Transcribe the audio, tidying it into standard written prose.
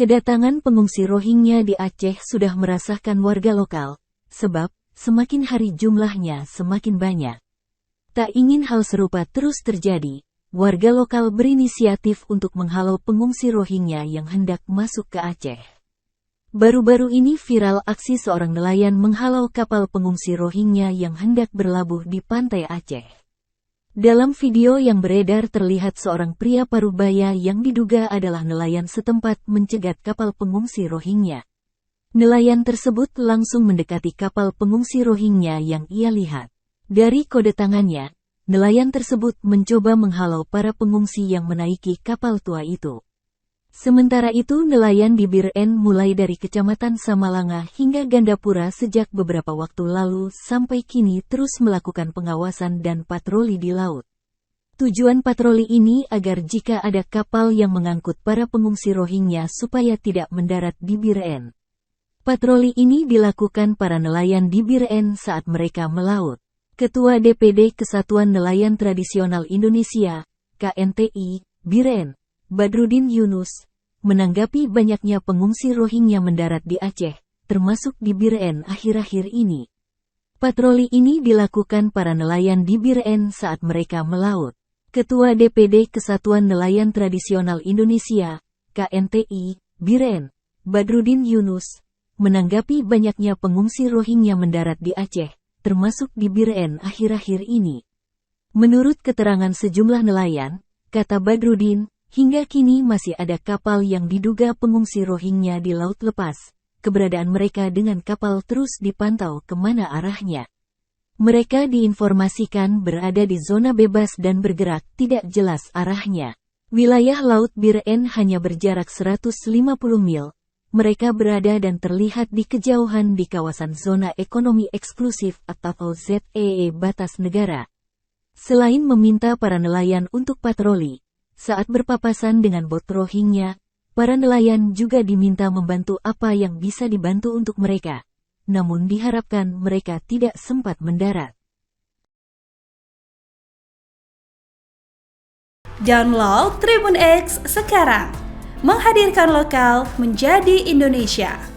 Kedatangan pengungsi Rohingya di Aceh sudah meresahkan warga lokal, sebab semakin hari jumlahnya semakin banyak. Tak ingin hal serupa terus terjadi, warga lokal berinisiatif untuk menghalau pengungsi Rohingya yang hendak masuk ke Aceh. Baru-baru ini viral aksi seorang nelayan menghalau kapal pengungsi Rohingya yang hendak berlabuh di pantai Aceh. Dalam video yang beredar terlihat seorang pria parubaya yang diduga adalah nelayan setempat mencegat kapal pengungsi Rohingya. Nelayan tersebut langsung mendekati kapal pengungsi Rohingya yang ia lihat. Dari kode tangannya, nelayan tersebut mencoba menghalau para pengungsi yang menaiki kapal tua itu. Sementara itu nelayan di Bir-En mulai dari Kecamatan Samalanga hingga Gandapura sejak beberapa waktu lalu sampai kini terus melakukan pengawasan dan patroli di laut. Tujuan patroli ini agar jika ada kapal yang mengangkut para pengungsi Rohingya supaya tidak mendarat di Bir-En. Patroli ini dilakukan para nelayan di Bir-En saat mereka melaut. Ketua DPD Kesatuan Nelayan Tradisional Indonesia, KNTI, Bir-En, Badrudin Yunus, menanggapi banyaknya pengungsi Rohingya mendarat di Aceh, termasuk di Bir-En akhir-akhir ini. Patroli ini dilakukan para nelayan di Bir-En saat mereka melaut. Ketua DPD Kesatuan Nelayan Tradisional Indonesia, KNTI, Bir-En, Badrudin Yunus, menanggapi banyaknya pengungsi Rohingya mendarat di Aceh, termasuk di Bir-En akhir-akhir ini. Menurut keterangan sejumlah nelayan, kata Badrudin, hingga kini masih ada kapal yang diduga pengungsi Rohingya di laut lepas. Keberadaan mereka dengan kapal terus dipantau kemana arahnya. Mereka diinformasikan berada di zona bebas dan bergerak tidak jelas arahnya. Wilayah Laut Bir-En hanya berjarak 150 mil. Mereka berada dan terlihat di kejauhan di kawasan zona ekonomi eksklusif atau ZEE batas negara. Selain meminta para nelayan untuk patroli, saat berpapasan dengan bot Rohingya, para nelayan juga diminta membantu apa yang bisa dibantu untuk mereka. Namun diharapkan mereka tidak sempat mendarat. Download Tribun X sekarang, menghadirkan lokal menjadi Indonesia.